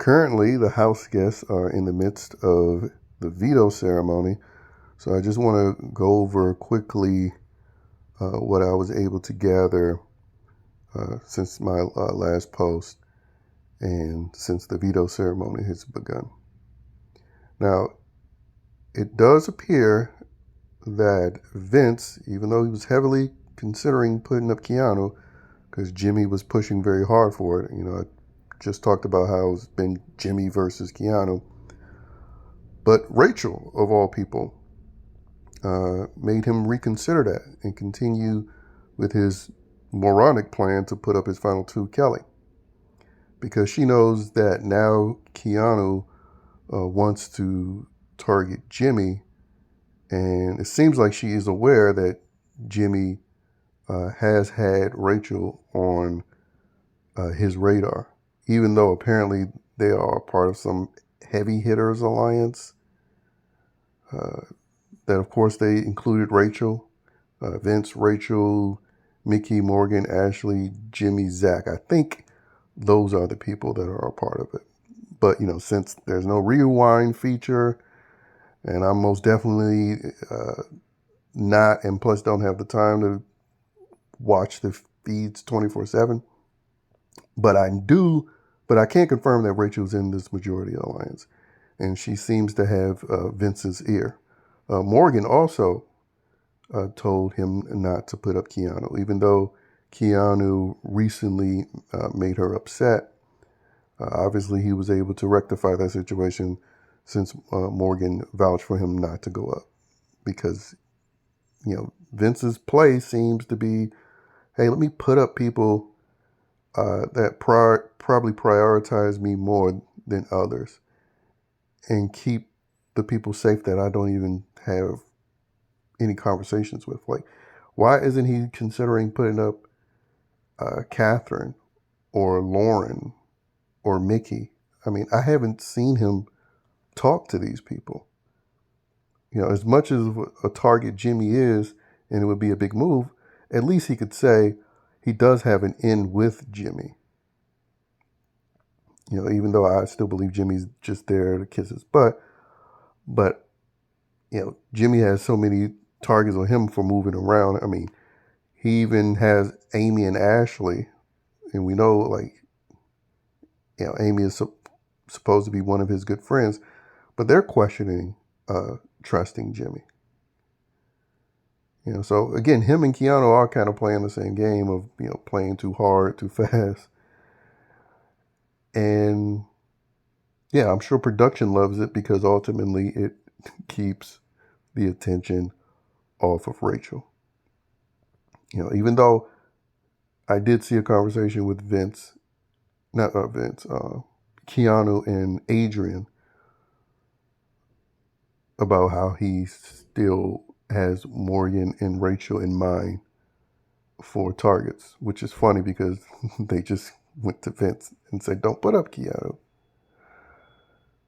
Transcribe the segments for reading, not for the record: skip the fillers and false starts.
Currently, the House guests are in the midst of the veto ceremony, so I just want to go over quickly what I was able to gather since my last post and since the veto ceremony has begun. Now, it does appear that Vince, even though he was heavily considering putting up KEANU, because Jimmy was pushing very hard for it, I just talked about how it's been Jimmy versus KEANU. But Rachel, of all people, made him reconsider that and continue with his moronic plan to put up his final two, Kelly. Because she knows that now KEANU wants to target Jimmy, and it seems like she is aware that Jimmy has had Rachel on his radar, even though apparently they are part of some heavy hitters alliance. That of course they included Rachel, Vince, Rachel, Mickey, Morgan, Ashley, Jimmy, Zach. I think those are the people that are a part of it. But since there's no rewind feature, and I'm most definitely not, and plus don't have the time to watch the feeds 24/7. But I can't confirm that Rachel's in this majority alliance, and she seems to have Vince's ear. Morgan also told him not to put up KEANU, even though KEANU recently made her upset. Obviously, he was able to rectify that situation since Morgan vouched for him not to go up, because Vince's play seems to be, hey, let me put up people that probably prioritize me more than others, and keep the people safe that I don't even have any conversations with. Like, why isn't he considering putting up Catherine or Lauren or Mickey? I mean, I haven't seen him talk to these people. As much as a target Jimmy is, and it would be a big move, at least he could say he does have an in with Jimmy. Even though I still believe Jimmy's just there to kiss his butt. But, Jimmy has so many targets on him for moving around. I mean, he even has Amy and Ashley. And we know, Amy is supposed to be one of his good friends. But they're questioning trusting Jimmy. So again, him and KEANU are kind of playing the same game of, playing too hard, too fast. And yeah, I'm sure production loves it because ultimately it keeps the attention off of Rachel. Even though I did see a conversation with KEANU and Adrian about how he still has Morgan and Rachel in mind for targets, which is funny because they just went to Vince and said, don't put up KEANU.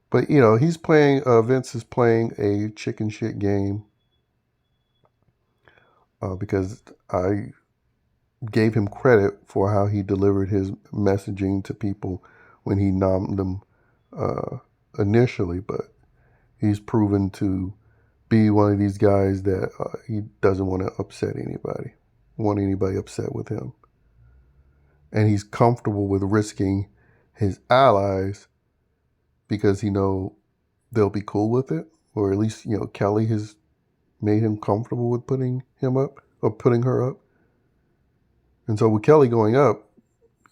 But, Vince is playing a chicken shit game because I gave him credit for how he delivered his messaging to people when he nommed them initially, but he's proven to be one of these guys that he doesn't want to upset anybody, want anybody upset with him. And he's comfortable with risking his allies because they'll be cool with it, or at least, Kelly has made him comfortable with putting him up or putting her up. And so with Kelly going up,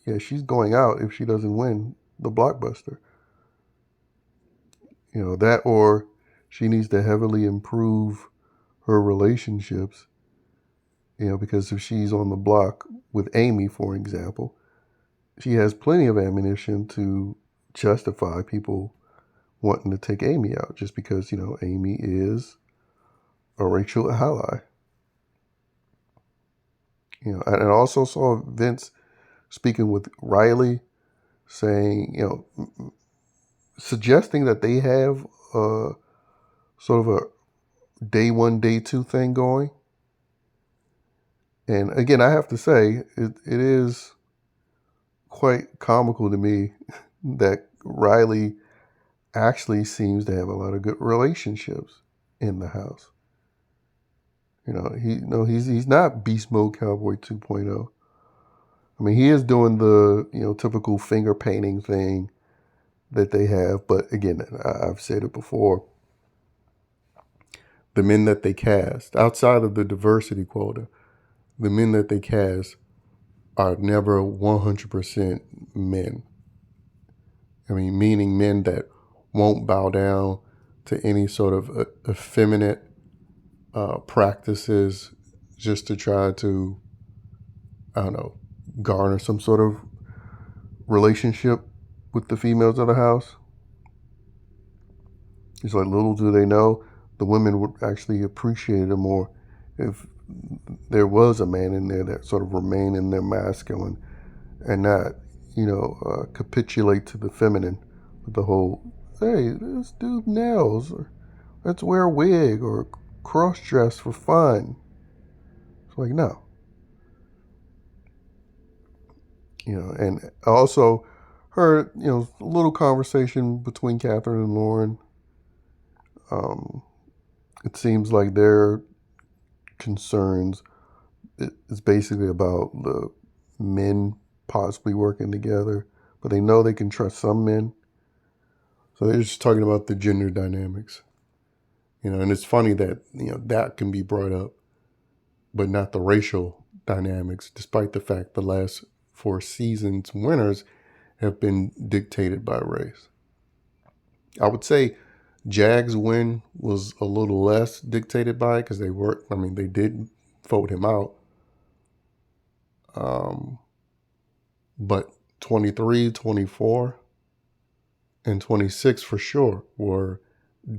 yeah, she's going out if she doesn't win the blockbuster. That, or she needs to heavily improve her relationships, because if she's on the block with Amy, for example, she has plenty of ammunition to justify people wanting to take Amy out just because, Amy is a Rachel ally. And I also saw Vince speaking with Riley, saying, suggesting that they have sort of a day one, day two thing going. And again, I have to say, it is quite comical to me that Riley actually seems to have a lot of good relationships in the house. He's not Beast Mode Cowboy 2.0. I mean, he is doing the typical finger painting thing that they have, but again, I've said it before. The men that they cast, outside of the diversity quota, the men that they cast are never 100% men. I mean, meaning men that won't bow down to any sort of effeminate practices just to try to, I don't know, garner some sort of relationship with the females of the house. It's like, little do they know, the women would actually appreciate it more if there was a man in there that sort of remained in their masculine and not, capitulate to the feminine with the whole, hey, let's do nails, or let's wear a wig, or cross dress for fun. It's like, no. And I also heard, a little conversation between Catherine and Lauren. It seems like their concerns is basically about the men possibly working together, but they know they can trust some men. So they're just talking about the gender dynamics. And it's funny that, that can be brought up, but not the racial dynamics, despite the fact the last 4 seasons winners have been dictated by race. I would say Jag's win was a little less dictated by it because they did vote him out. But 23, 24, and 26 for sure were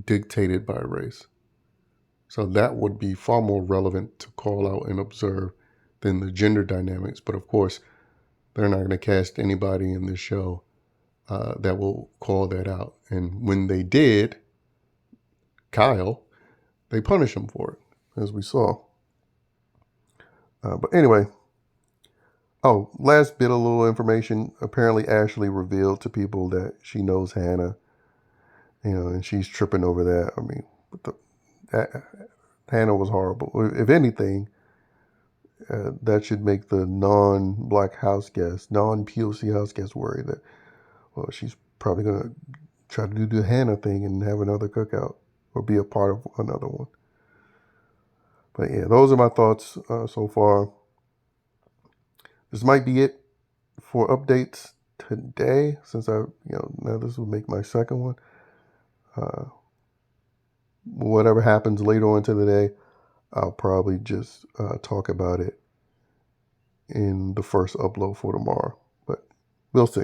dictated by race. So that would be far more relevant to call out and observe than the gender dynamics. But of course, they're not going to cast anybody in this show that will call that out. And when they did, Kyle, they punished him for it, as we saw. But anyway, last bit of little information. Apparently, Ashley revealed to people that she knows Hannah, and she's tripping over that. I mean, Hannah was horrible. If anything, that should make the non-black house guest, non-POC house guest worried that, well, she's probably going to try to do the Hannah thing and have another cookout or be a part of another one. But yeah, those are my thoughts so far. This might be it for updates today, since now this will make my second one. Whatever happens later on into the day, I'll probably just talk about it in the first upload for tomorrow. But we'll see.